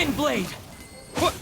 Wind Blade! What?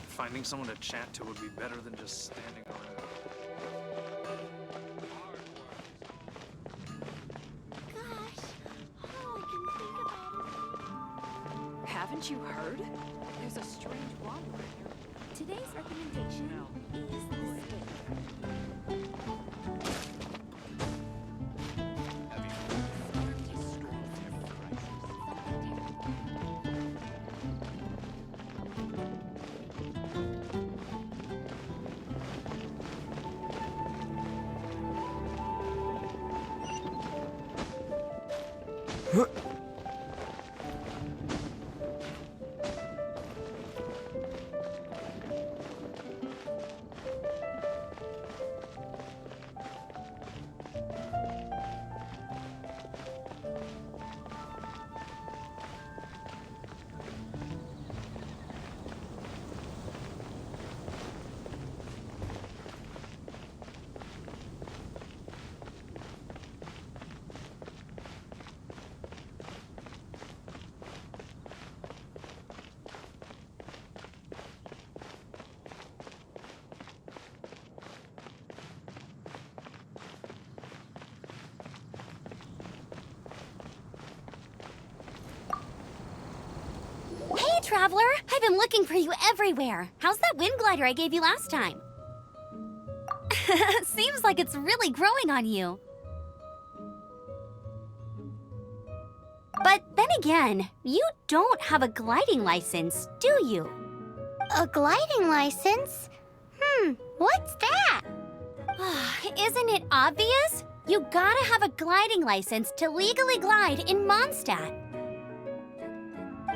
Finding someone to chat to would be better than just standing around. Gosh, all I can think about is... Haven't you heard? There's a strange wanderer here. Today's recommendation is the spade. Hey, Traveler! I've been looking for you everywhere. How's that wind glider I gave you last time? Seems like it's really growing on you. But then again, you don't have a gliding license, do you? A gliding license? What's that? Isn't it obvious? You gotta have a gliding license to legally glide in Mondstadt.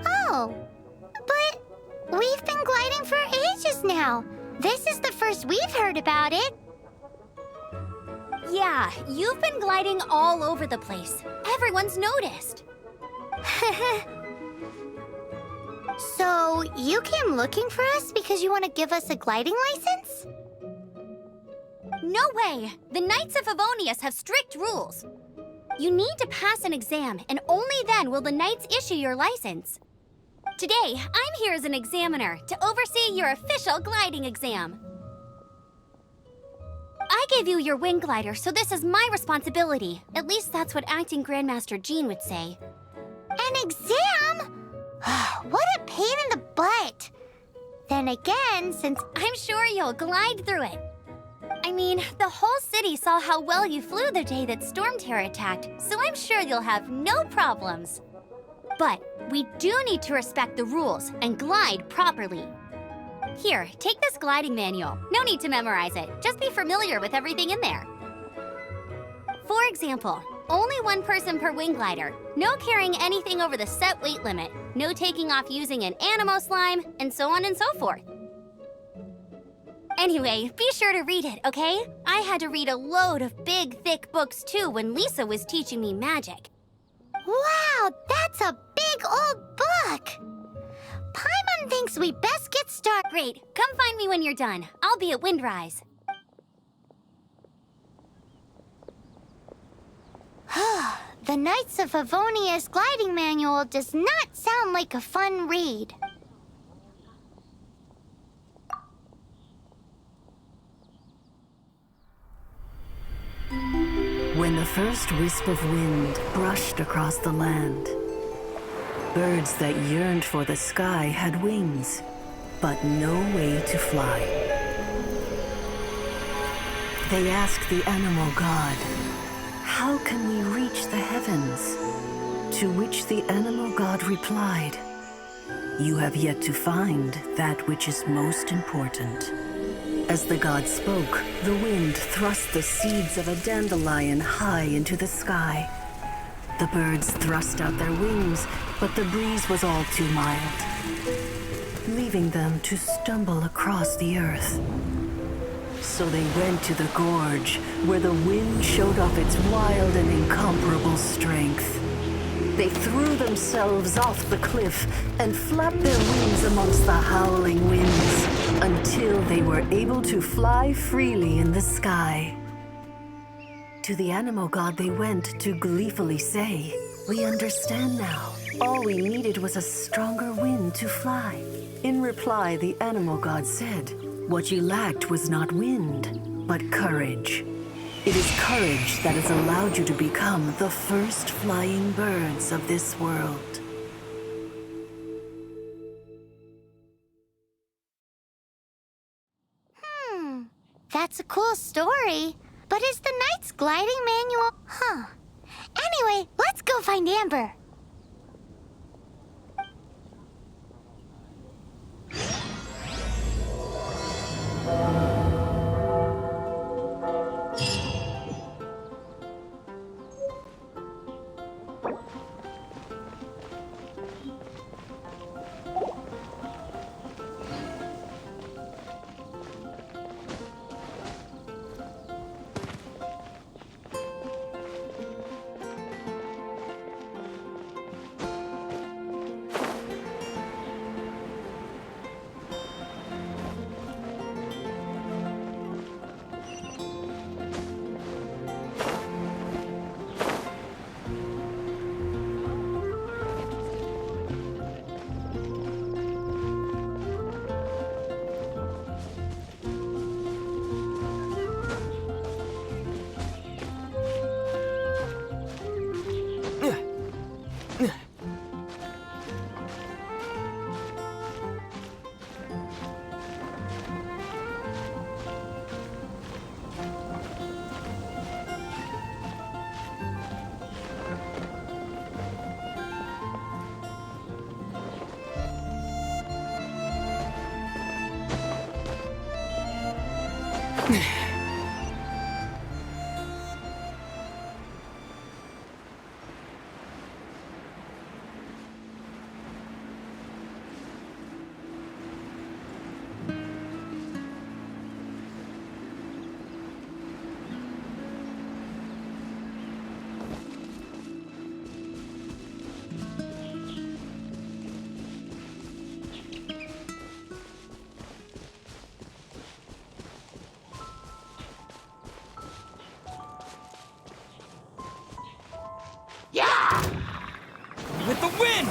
Oh, but we've been gliding for ages now. This is the first we've heard about it. Yeah, you've been gliding all over the place. Everyone's noticed. So, you came looking for us because you want to give us a gliding license? No way! The Knights of Favonius have strict rules. You need to pass an exam, and only then will the Knights issue your license. Today, I'm here as an examiner to oversee your official gliding exam. I gave you your wind glider, so this is my responsibility. At least that's what Acting Grandmaster Jean would say. An exam? What a pain in the butt. Then again, since I'm sure you'll glide through it. I mean, the whole city saw how well you flew the day that Storm Terror attacked, so I'm sure you'll have no problems. But we do need to respect the rules and glide properly. Here, take this gliding manual. No need to memorize it. Just be familiar with everything in there. For example, Only one person per wing glider. No carrying anything over the set weight limit. No taking off using an animo slime, and so on and so forth. Anyway, be sure to read it, okay? I had to read a load of big, thick books too when Lisa was teaching me magic. Wow, that's a big old book! Paimon thinks we best get started. Great, come find me when you're done. I'll be at Windrise. The Knights of Favonia's gliding manual does not sound like a fun read. When the first wisp of wind brushed across the land, birds that yearned for the sky had wings, but no way to fly. They asked the animal god, "How can we reach the heavens?" To which the animal god replied, "You have yet to find that which is most important." As the god spoke, the wind thrust the seeds of a dandelion high into the sky. The birds thrust out their wings, but the breeze was all too mild, leaving them to stumble across the earth. So they went to the gorge, where the wind showed off its wild and incomparable strength. They threw themselves off the cliff and flapped their wings amongst the howling winds until they were able to fly freely in the sky. To the animal god they went to gleefully say, "We understand now. All we needed was a stronger wind to fly." In reply, the animal god said, "What you lacked was not wind, but courage. It is courage that has allowed you to become the first flying birds of this world." That's a cool story. But is the Knight's gliding manual... Anyway, let's go find Amber. With the wind!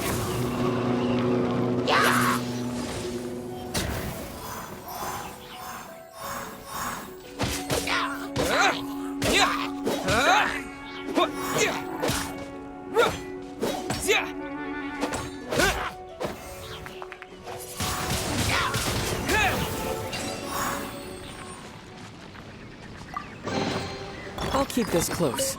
I'll keep this close.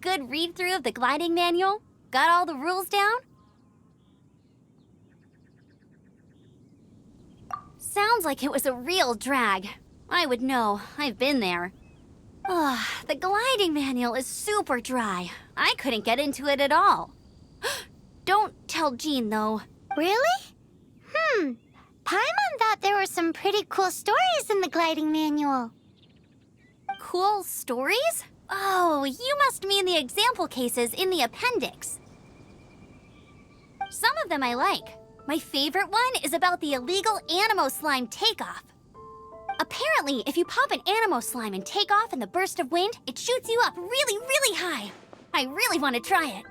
good read-through of the gliding manual? Got all the rules down? Sounds like it was a real drag. I would know. I've been there. Ugh, the gliding manual is super dry. I couldn't get into it at all. Don't tell Jean, though. Really? Paimon thought there were some pretty cool stories in the gliding manual. Cool stories? Oh, you must mean the example cases in the appendix. Some of them I like. My favorite one is about the illegal Animo slime takeoff. Apparently, if you pop an Animo slime and take off in the burst of wind, it shoots you up really, really high. I really want to try it.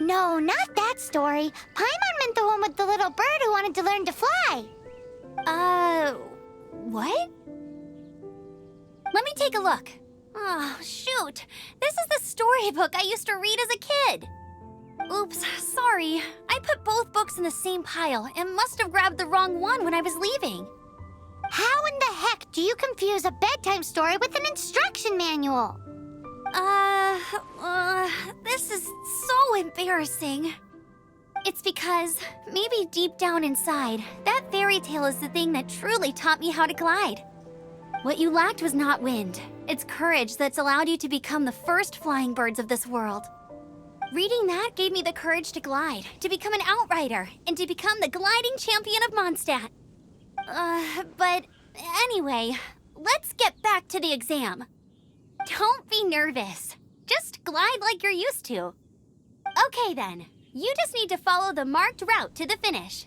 No, not that story. Paimon meant the one with the little bird who wanted to learn to fly. What? Let me take a look. Oh, shoot. This is the storybook I used to read as a kid. Oops, sorry. I put both books in the same pile and must have grabbed the wrong one when I was leaving. How in the heck do you confuse a bedtime story with an instruction manual? This is so embarrassing. It's because, maybe deep down inside, that fairy tale is the thing that truly taught me how to glide. What you lacked was not wind. It's courage that's allowed you to become the first flying birds of this world. Reading that gave me the courage to glide, to become an outrider, and to become the gliding champion of Mondstadt. But anyway, let's get back to the exam. Don't be nervous. Just glide like you're used to. Okay then, you just need to follow the marked route to the finish.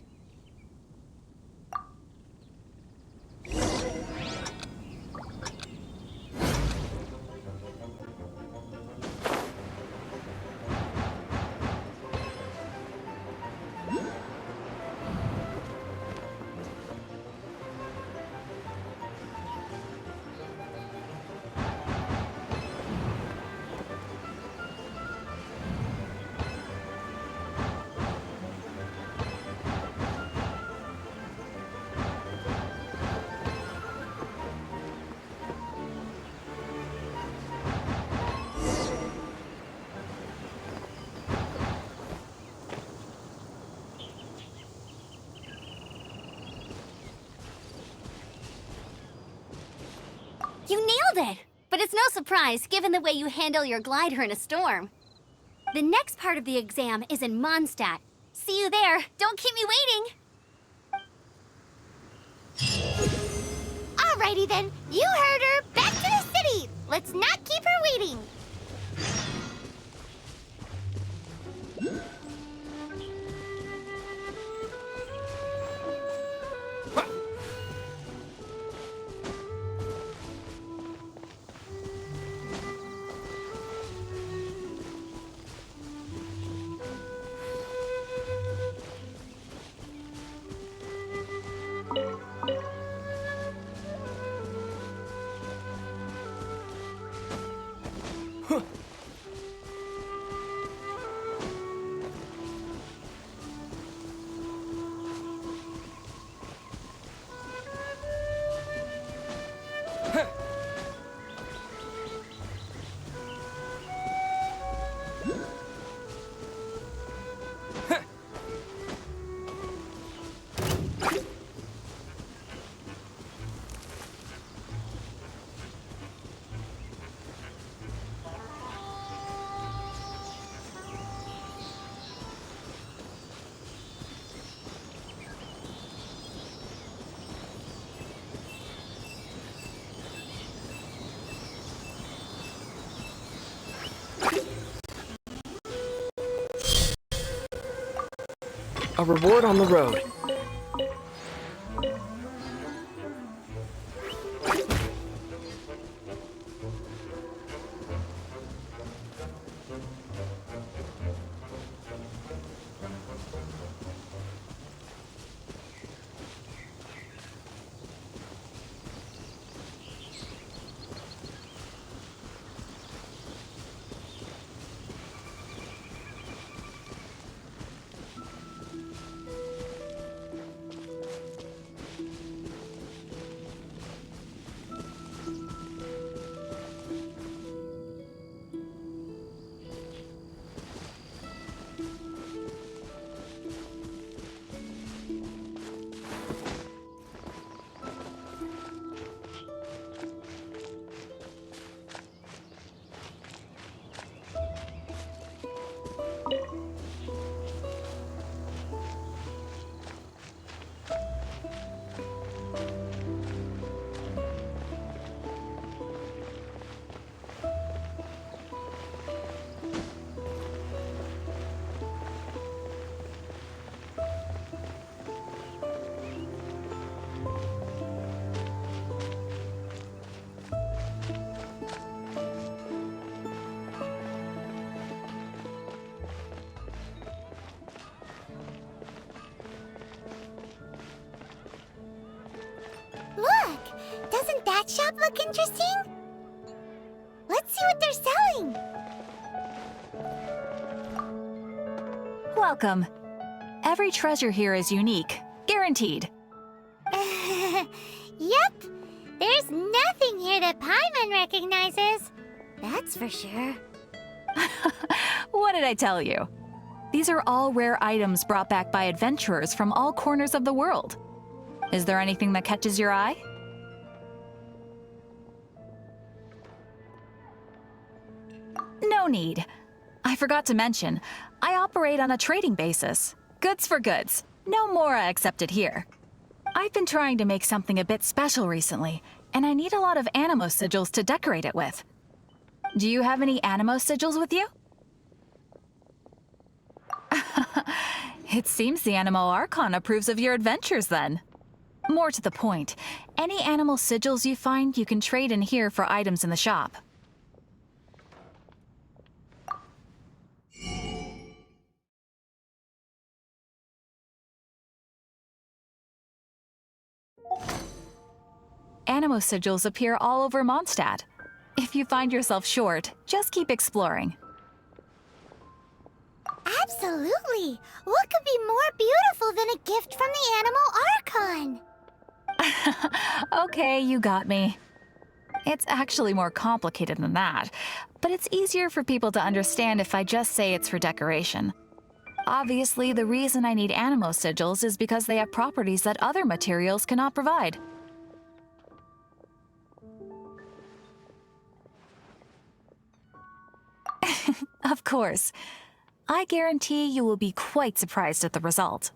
You nailed it! But it's no surprise, given the way you handle your glider in a storm. The next part of the exam is in Mondstadt. See you there. Don't keep me waiting! Alrighty then, you heard her. Back to the city. Let's not keep her waiting. A reward on the road. that shop look interesting? Let's see what they're selling. Welcome. Every treasure here is unique. Guaranteed. Yep. There's nothing here that Paimon recognizes. That's for sure. What did I tell you? These are all rare items brought back by adventurers from all corners of the world. Is there anything that catches your eye? No need. I forgot to mention, I operate on a trading basis. Goods for goods. No Mora accepted here. I've been trying to make something a bit special recently, and I need a lot of animo sigils to decorate it with. Do you have any animo sigils with you? It seems the Animo Archon approves of your adventures then. More to the point, any animal sigils you find you can trade in here for items in the shop. Animo sigils appear all over Mondstadt. If you find yourself short, just keep exploring. Absolutely. What could be more beautiful than a gift from the Animal Archon? Okay, you got me. It's actually more complicated than that, but it's easier for people to understand if I just say it's for decoration. Obviously, the reason I need animo sigils is because they have properties that other materials cannot provide. Of course. I guarantee you will be quite surprised at the result.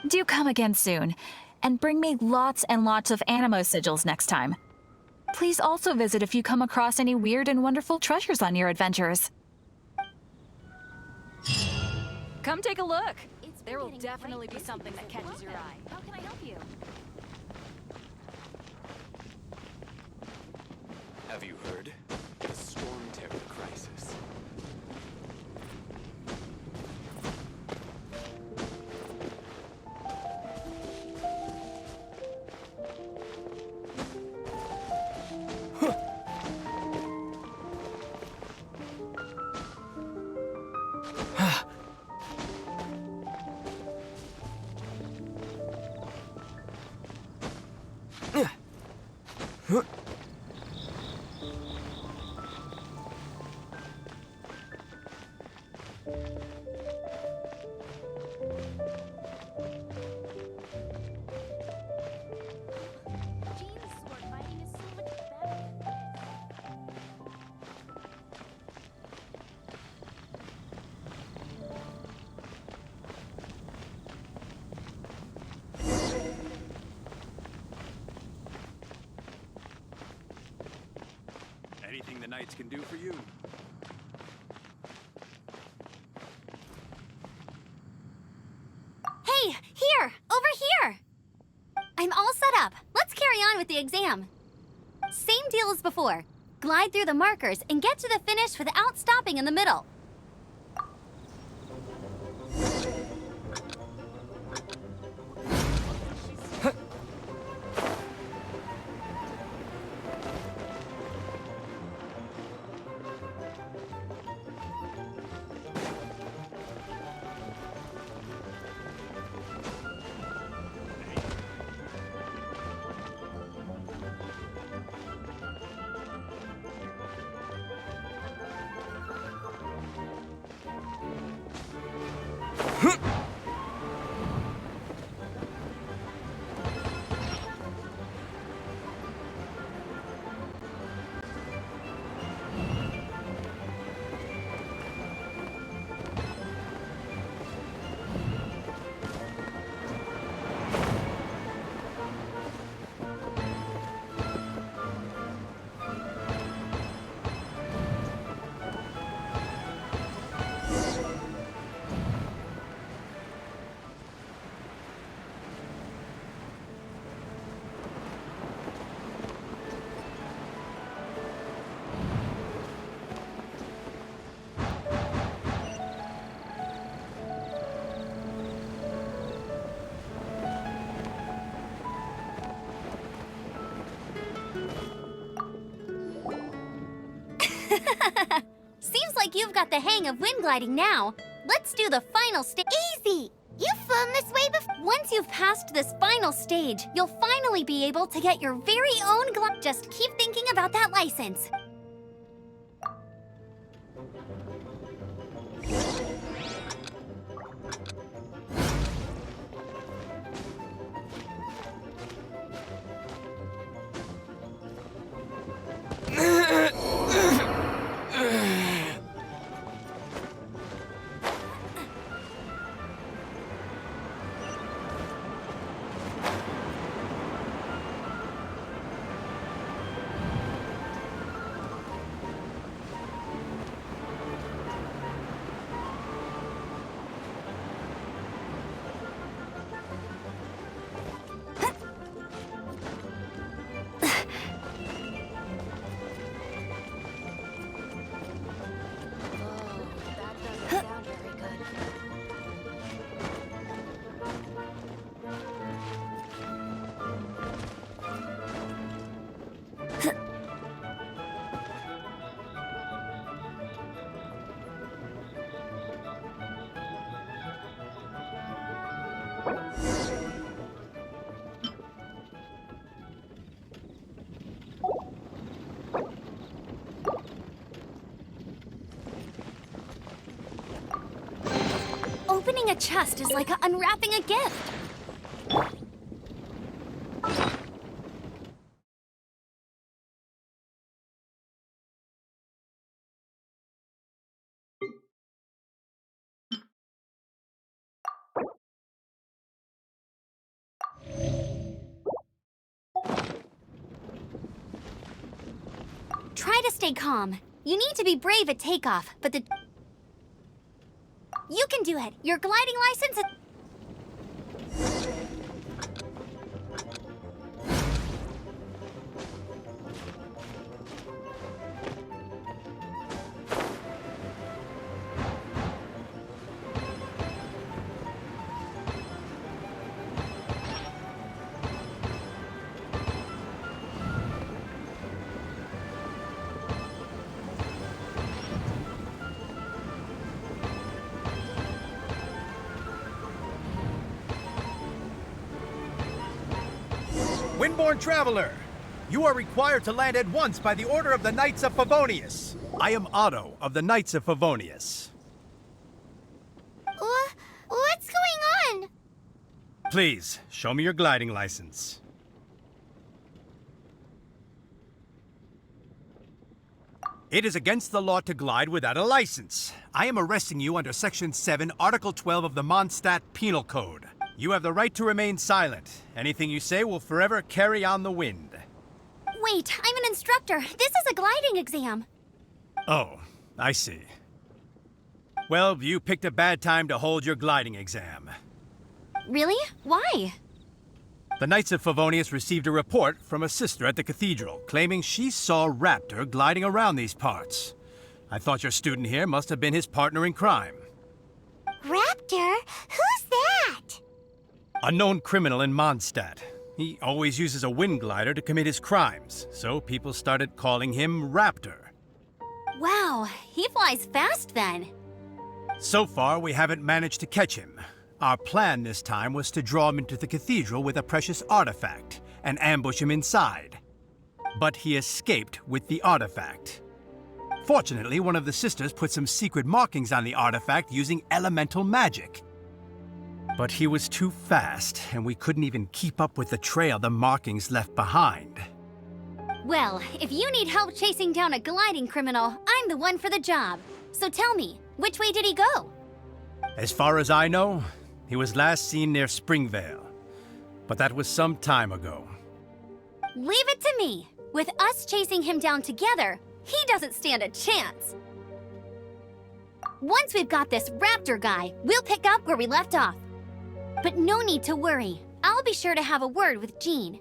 Do come again soon, and bring me lots and lots of animo sigils next time. Please also visit if you come across any weird and wonderful treasures on your adventures. Come take a look. There will definitely be something that catches your eye. How can I help you? Have you heard? The Storm Terror crisis. Anything the knights can do for you. Hey, here! Over here! I'm all set up. Let's carry on with the exam. Same deal as before. Glide through the markers and get to the finish without stopping in the middle. Seems like you've got the hang of wind gliding now. Let's do the final stage. Easy! You've flown this way before. Once you've passed this final stage, you'll finally be able to get your very own glide. Just keep thinking about that license. Opening a chest is like unwrapping a gift. Try to stay calm. You need to be brave at takeoff, but you can do it. Your gliding license is... Windborne Traveler, you are required to land at once by the order of the Knights of Favonius. I am Otto of the Knights of Favonius. What's going on? Please, show me your gliding license. It is against the law to glide without a license. I am arresting you under Section 7, Article 12 of the Mondstadt Penal Code. You have the right to remain silent. Anything you say will forever carry on the wind. Wait, I'm an instructor. This is a gliding exam. Oh, I see. Well, you picked a bad time to hold your gliding exam. Really? Why? The Knights of Favonius received a report from a sister at the cathedral claiming she saw Raptor gliding around these parts. I thought your student here must have been his partner in crime. Raptor? Who's that? A known criminal in Mondstadt. He always uses a wind glider to commit his crimes, so people started calling him Raptor. Wow, he flies fast then. So far, we haven't managed to catch him. Our plan this time was to draw him into the cathedral with a precious artifact and ambush him inside. But he escaped with the artifact. Fortunately, one of the sisters put some secret markings on the artifact using elemental magic. But he was too fast, and we couldn't even keep up with the trail the markings left behind. Well, if you need help chasing down a gliding criminal, I'm the one for the job. So tell me, which way did he go? As far as I know, he was last seen near Springvale. But that was some time ago. Leave it to me. With us chasing him down together, he doesn't stand a chance. Once we've got this Raptor guy, we'll pick up where we left off. But no need to worry. I'll be sure to have a word with Jean.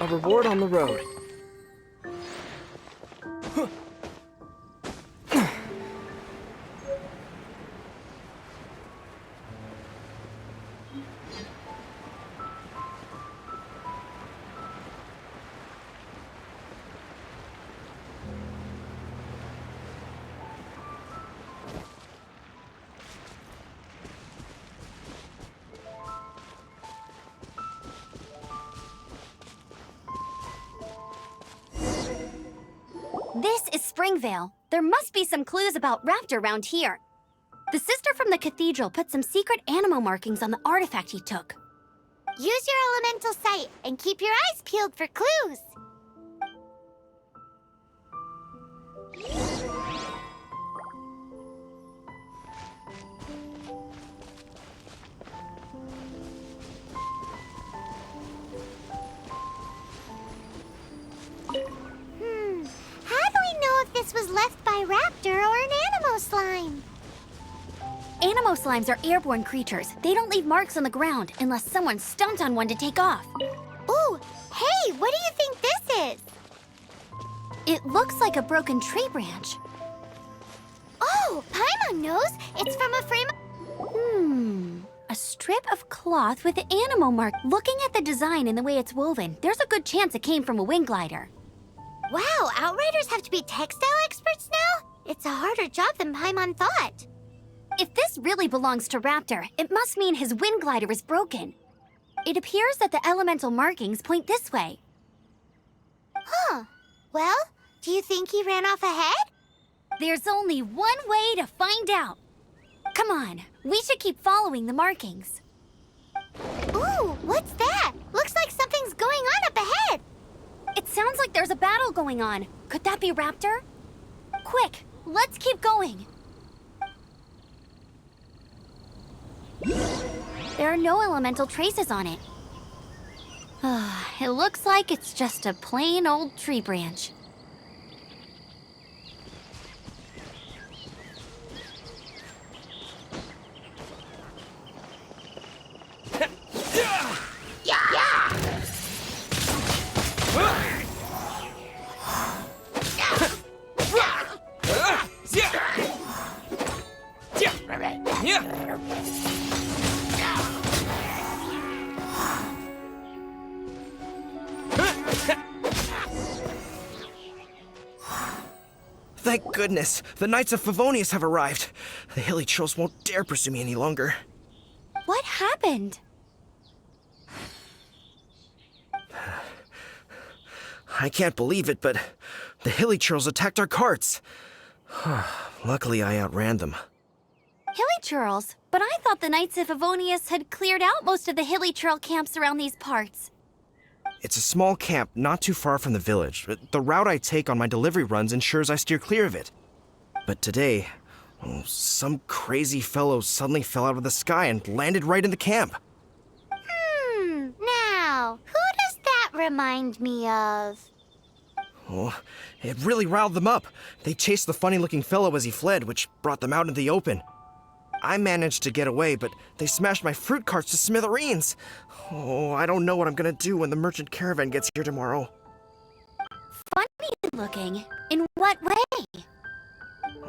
A reward on the road. This is Springvale. There must be some clues about Raptor around here. The sister from the cathedral put some secret animal markings on the artifact he took. Use your elemental sight and keep your eyes peeled for clues. How do we know if this was left by Raptor or an Animo slime? Animo slimes are airborne creatures. They don't leave marks on the ground unless someone stomped on one to take off. Ooh, hey, what do you think this is? It looks like a broken tree branch. Oh, Paimon knows. It's from a frame. A strip of cloth with the animal mark. Looking at the design and the way it's woven, there's a good chance it came from a wing glider. Wow, Outriders have to be textile experts now? It's a harder job than Paimon thought. If this really belongs to Raptor, it must mean his wind glider is broken. It appears that the elemental markings point this way. Huh. Well, do you think he ran off ahead? There's only one way to find out. Come on, we should keep following the markings. Ooh, what's that? Looks like something's going on up ahead. It sounds like there's a battle going on. Could that be Raptor? Quick, let's keep going. There are no elemental traces on it. It looks like it's just a plain old tree branch. Thank goodness, the Knights of Favonius have arrived. The hilly trolls won't dare pursue me any longer. What happened? I can't believe it, but the hilly trolls attacked our carts. Luckily, I outran them. Hilly churls? But I thought the Knights of Favonius had cleared out most of the hilly churl camps around these parts. It's a small camp not too far from the village. The route I take on my delivery runs ensures I steer clear of it. But today, some crazy fellow suddenly fell out of the sky and landed right in the camp. Now, who does that remind me of? Oh, it really riled them up. They chased the funny-looking fellow as he fled, which brought them out into the open. I managed to get away, but they smashed my fruit carts to smithereens. Oh, I don't know what I'm gonna do when the merchant caravan gets here tomorrow. Funny looking? In what way?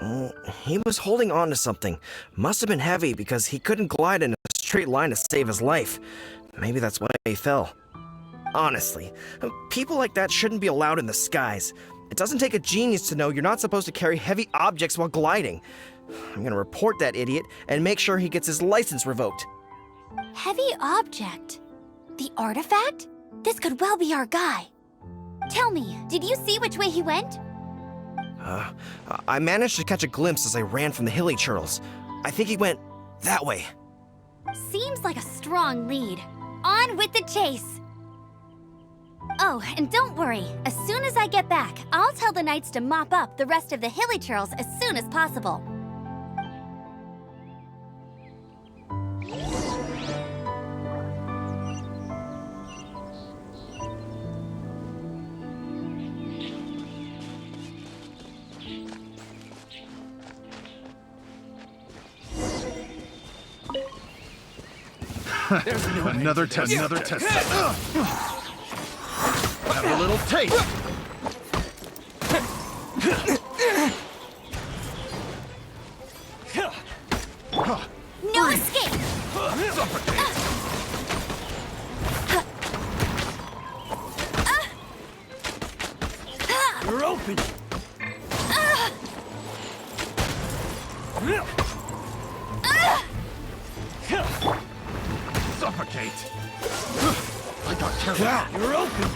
Oh, he was holding on to something. Must have been heavy because he couldn't glide in a straight line to save his life. Maybe that's why he fell. Honestly, people like that shouldn't be allowed in the skies. It doesn't take a genius to know you're not supposed to carry heavy objects while gliding. I'm gonna report that idiot and make sure he gets his license revoked. Heavy object? The artifact? This could well be our guy. Tell me, did you see which way he went? I managed to catch a glimpse as I ran from the hilly churls. I think he went that way. Seems like a strong lead. On with the chase! Oh, and don't worry. As soon as I get back, I'll tell the knights to mop up the rest of the hilly churls as soon as possible. Another test. Have a little taste. No escape! You're open. Suffocate. I got carried. You're open.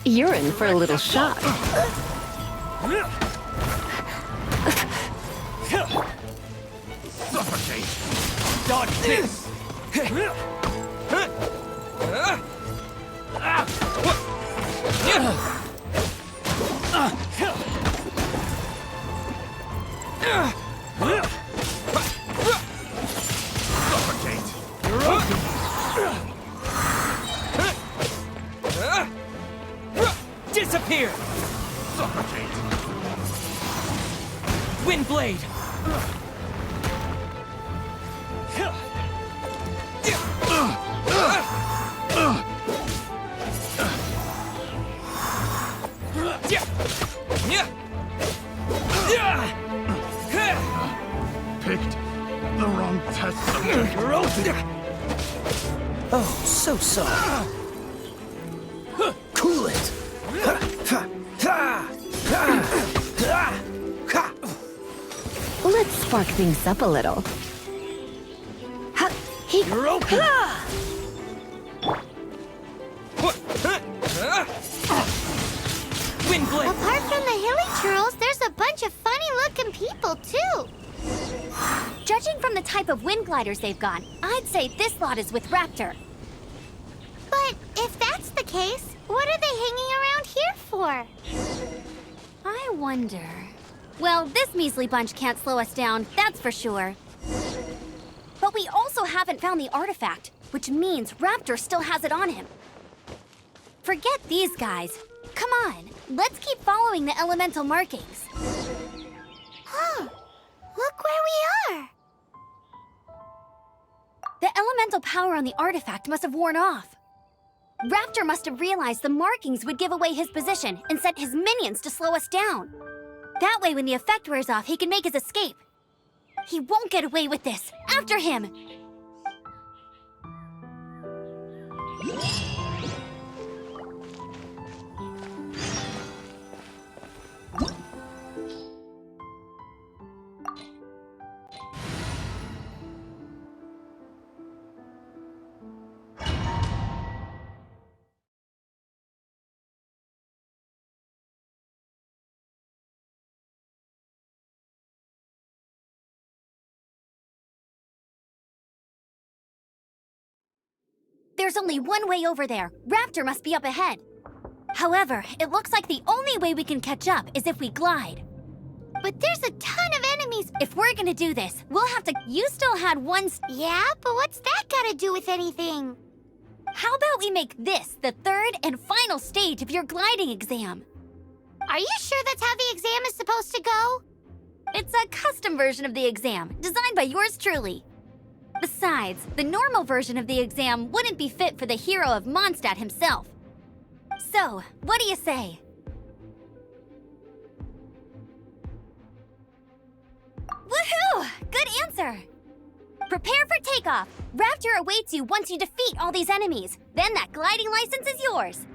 You're in for a little shock. Suffocate. Dodge this. Suffocate. You're open. Disappear! Suffocate. Windblade! Picked the wrong test subject. You're open. Oh, so soft. Cool it! Let's spark things up a little. You're open. Windblade! Apart from the hilly churls, there's a bunch of funny-looking people, too. Judging from the type of wind gliders they've got, I'd say this lot is with Raptor. But if that's the case, what are they hanging around here for? I wonder... Well, this measly bunch can't slow us down, that's for sure. But we also haven't found the artifact, which means Raptor still has it on him. Forget these guys. Come on, let's keep following the elemental markings. Huh. Look where we are. The elemental power on the artifact must have worn off. Raptor must have realized the markings would give away his position and sent his minions to slow us down. That way, when the effect wears off, he can make his escape. He won't get away with this. After him! There's only one way over there. Raptor must be up ahead. However, it looks like the only way we can catch up is if we glide. But there's a ton of enemies. If we're gonna do this, we'll have to... You still had one... Yeah, but what's that got to do with anything? How about we make this the third and final stage of your gliding exam? Are you sure that's how the exam is supposed to go? It's a custom version of the exam, designed by yours truly. Besides, the normal version of the exam wouldn't be fit for the hero of Mondstadt himself. So, what do you say? Woohoo! Good answer! Prepare for takeoff. Raptor awaits you once you defeat all these enemies. Then that gliding license is yours.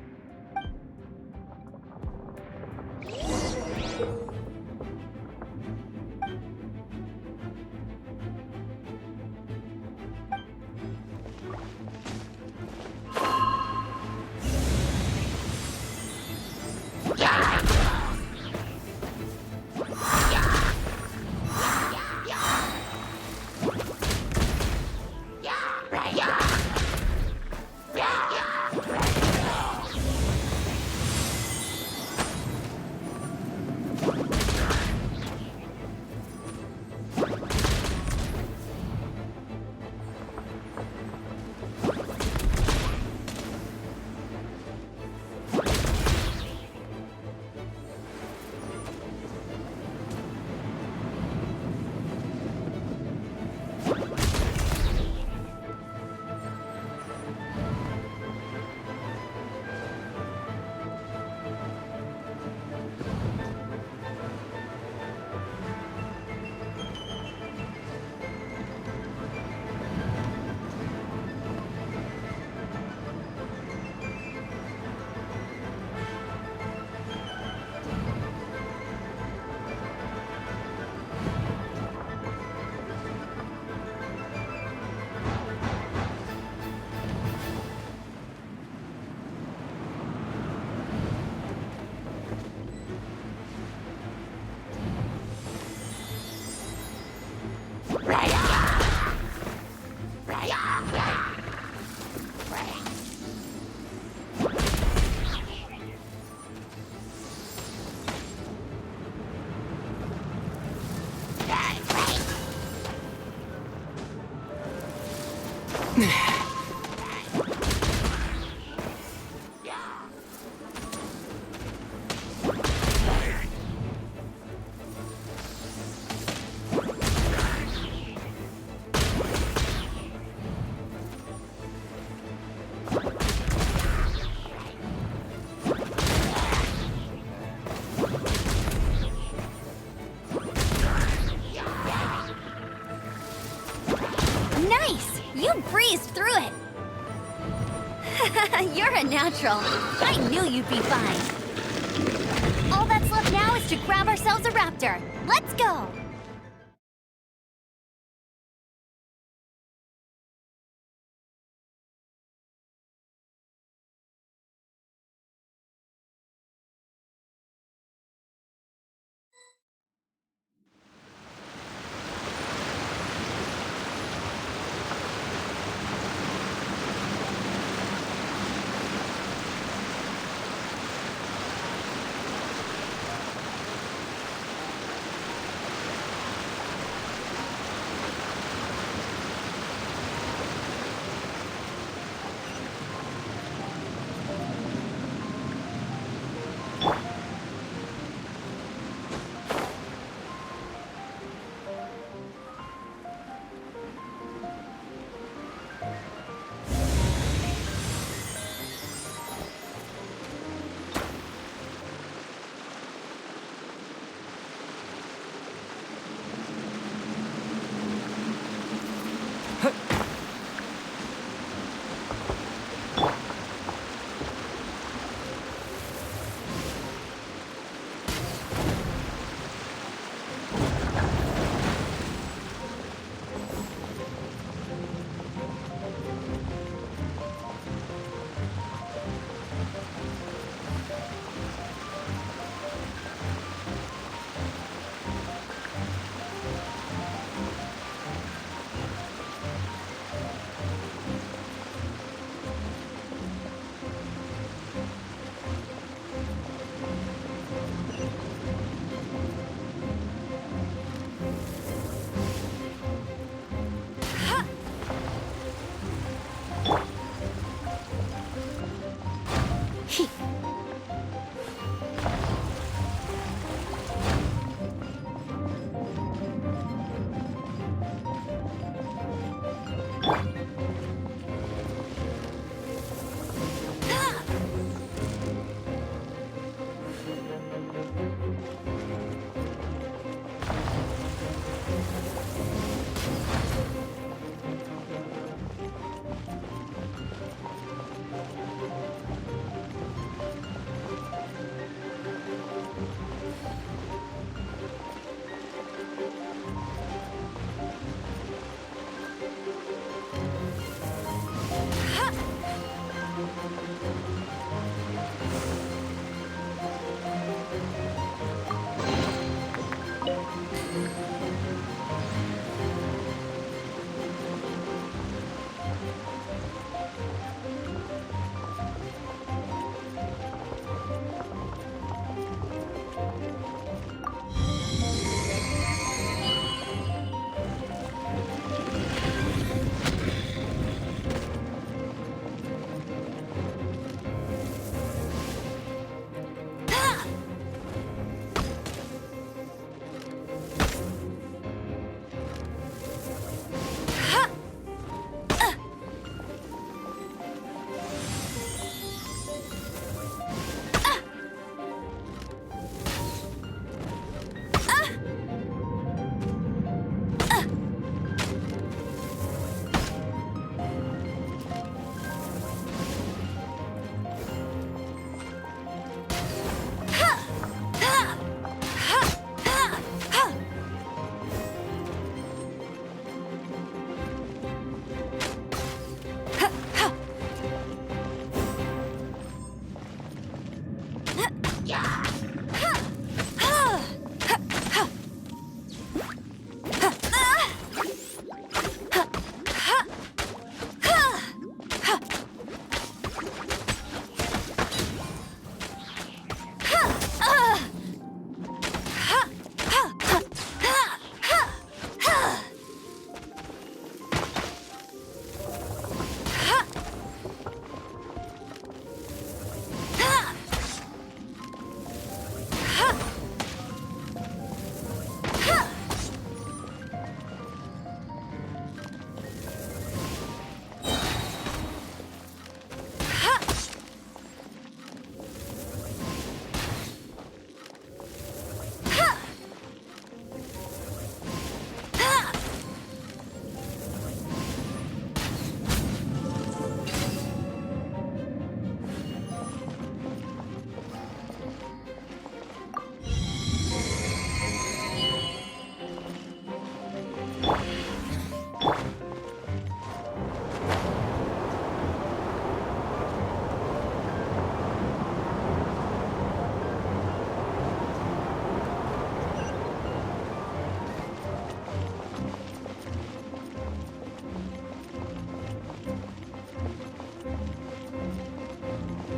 Nice! You breezed through it! You're a natural. I knew you'd be fine. All that's left now is to grab ourselves a raptor. Let's go!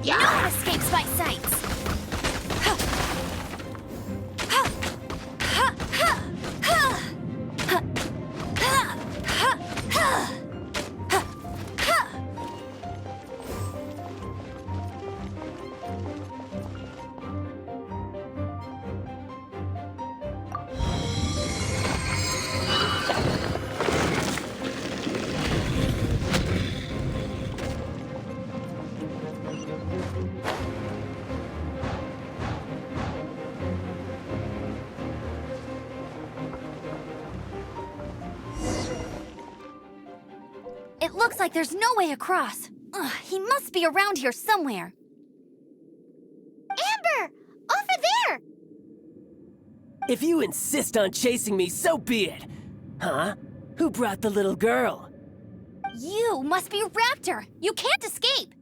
No one escapes my sights! It looks like there's no way across. Ugh, he must be around here somewhere. Amber! Over there! If you insist on chasing me, so be it. Huh? Who brought the little girl? You must be Raptor. You can't escape.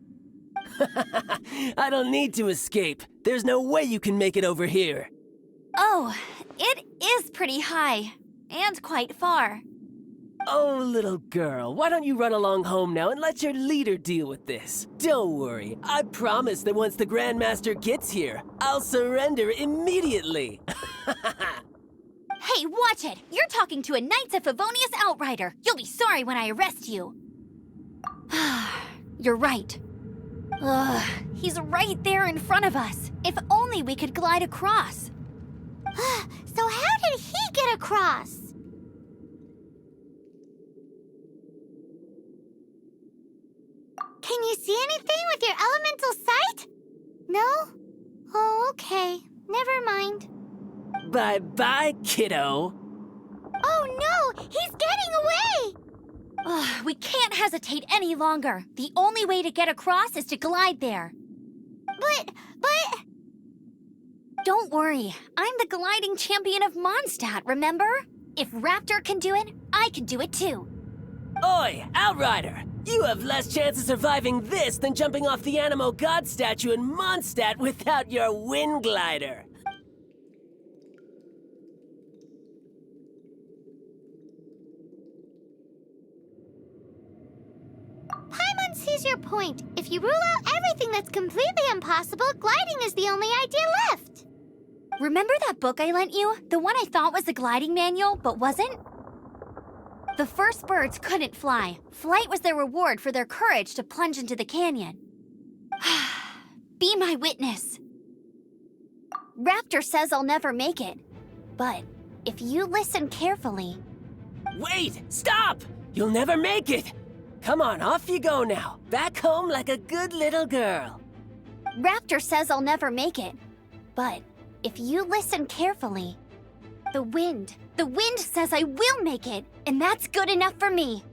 I don't need to escape. There's no way you can make it over here. Oh, it is pretty high. And quite far. Oh, little girl, why don't you run along home now and let your leader deal with this? Don't worry, I promise that once the Grandmaster gets here, I'll surrender immediately. Hey, watch it! You're talking to a Knights of Favonius outrider. You'll be sorry when I arrest you. You're right. Ugh, he's right there in front of us. If only we could glide across. So how did he get across? Can you see anything with your elemental sight? No? Oh, okay. Never mind. Bye-bye, kiddo. Oh no! He's getting away! Ugh, we can't hesitate any longer. The only way to get across is to glide there. But... Don't worry. I'm the gliding champion of Mondstadt, remember? If Raptor can do it, I can do it too. Oi, Outrider! You have less chance of surviving this than jumping off the Animo God statue in Mondstadt without your wind glider. Paimon sees your point. If you rule out everything that's completely impossible, gliding is the only idea left. Remember that book I lent you? The one I thought was the gliding manual, but wasn't? The first birds couldn't fly. Flight was their reward for their courage to plunge into the canyon. Be my witness. Raptor says I'll never make it. But if you listen carefully... Wait! Stop! You'll never make it! Come on, off you go now. Back home like a good little girl. Raptor says I'll never make it. But if you listen carefully... The wind says I will make it, and that's good enough for me.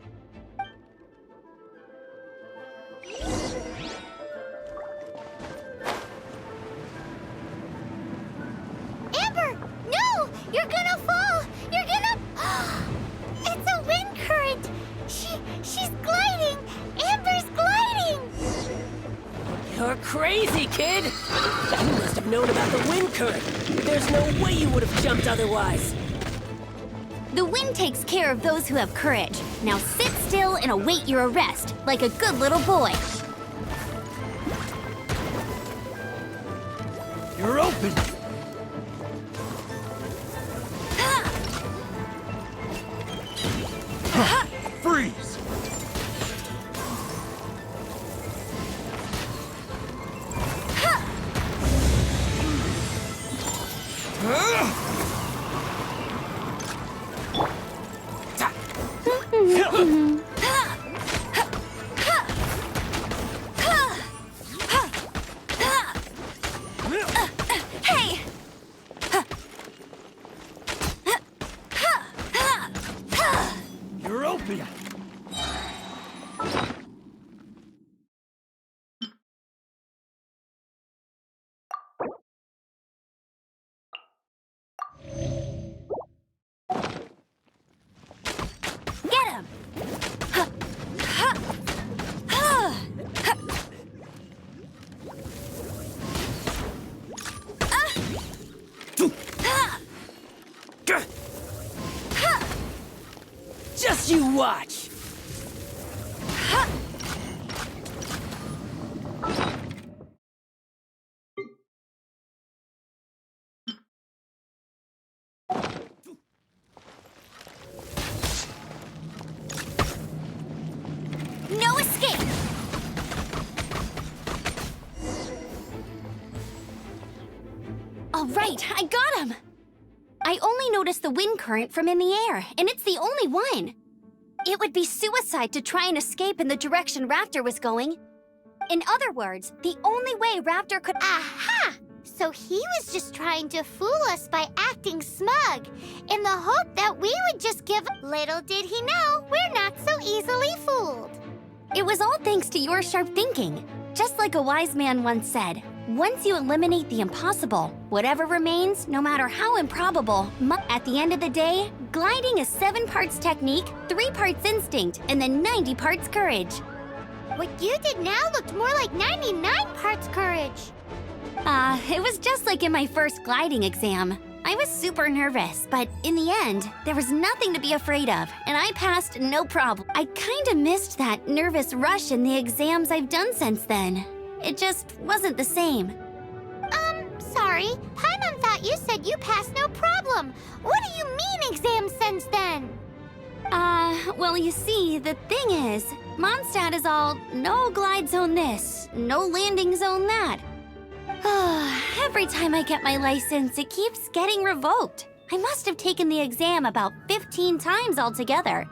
Amber! No! You're gonna fall! You're gonna... It's a wind current! She's gliding! Amber's gliding! You're crazy, kid! You must have known about the wind current. There's no way you would have jumped otherwise. The wind takes care of those who have courage. Now sit still and await your arrest, like a good little boy. You're open! Freeze! Hey! You're open! Get him! Just you watch! Right, I got him! I only noticed the wind current from in the air, and it's the only one. It would be suicide to try and escape in the direction Raptor was going. In other words, the only way Raptor could— Aha! So he was just trying to fool us by acting smug, in the hope that we would just give— Little did he know, we're not so easily fooled. It was all thanks to your sharp thinking. Just like a wise man once said, once you eliminate the impossible, whatever remains, no matter how improbable, at the end of the day, gliding is 7 parts technique, 3 parts instinct, and then 90 parts courage. What you did now looked more like 99 parts courage. It was just like in my first gliding exam. I was super nervous, but in the end, there was nothing to be afraid of, and I passed no problem. I kinda missed that nervous rush in the exams I've done since then. It just wasn't the same. Sorry. Paimon thought you said you passed no problem. What do you mean exam since then? Well, you see, the thing is, Mondstadt is all no glide zone this, no landing zone that. Every time I get my license, it keeps getting revoked. I must have taken the exam about 15 times altogether.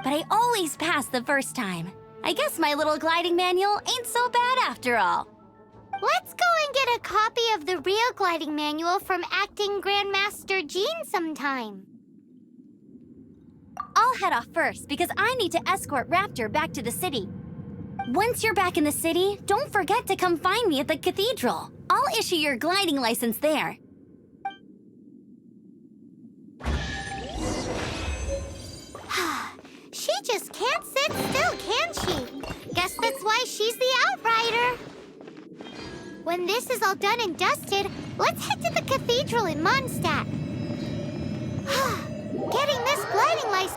But I always pass the first time. I guess my little gliding manual ain't so bad after all. Let's go and get a copy of the real gliding manual from Acting Grandmaster Jean sometime. I'll head off first because I need to escort Raptor back to the city. Once you're back in the city, don't forget to come find me at the cathedral. I'll issue your gliding license there. She just can't sit still, can she? Guess that's why she's the outrider. When this is all done and dusted, let's head to the cathedral in Mondstadt. Getting this gliding license...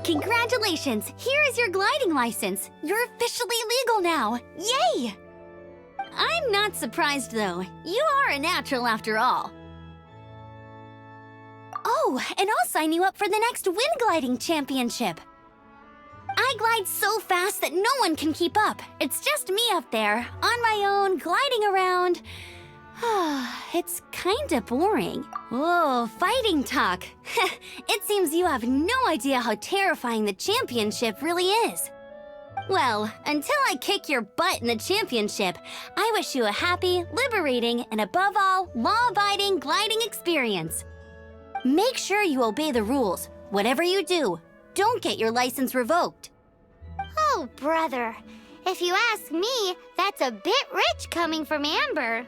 Congratulations! Here is your gliding license. You're officially legal now. Yay! I'm not surprised, though. You are a natural after all. Oh, and I'll sign you up for the next wind gliding championship. I glide so fast that no one can keep up. It's just me up there, on my own, gliding around. It's kinda boring. Whoa, fighting talk. It seems you have no idea how terrifying the championship really is. Well, until I kick your butt in the championship, I wish you a happy, liberating, and above all, law-abiding gliding experience. Make sure you obey the rules. Whatever you do, don't get your license revoked. Oh, brother. If you ask me, that's a bit rich coming from Amber.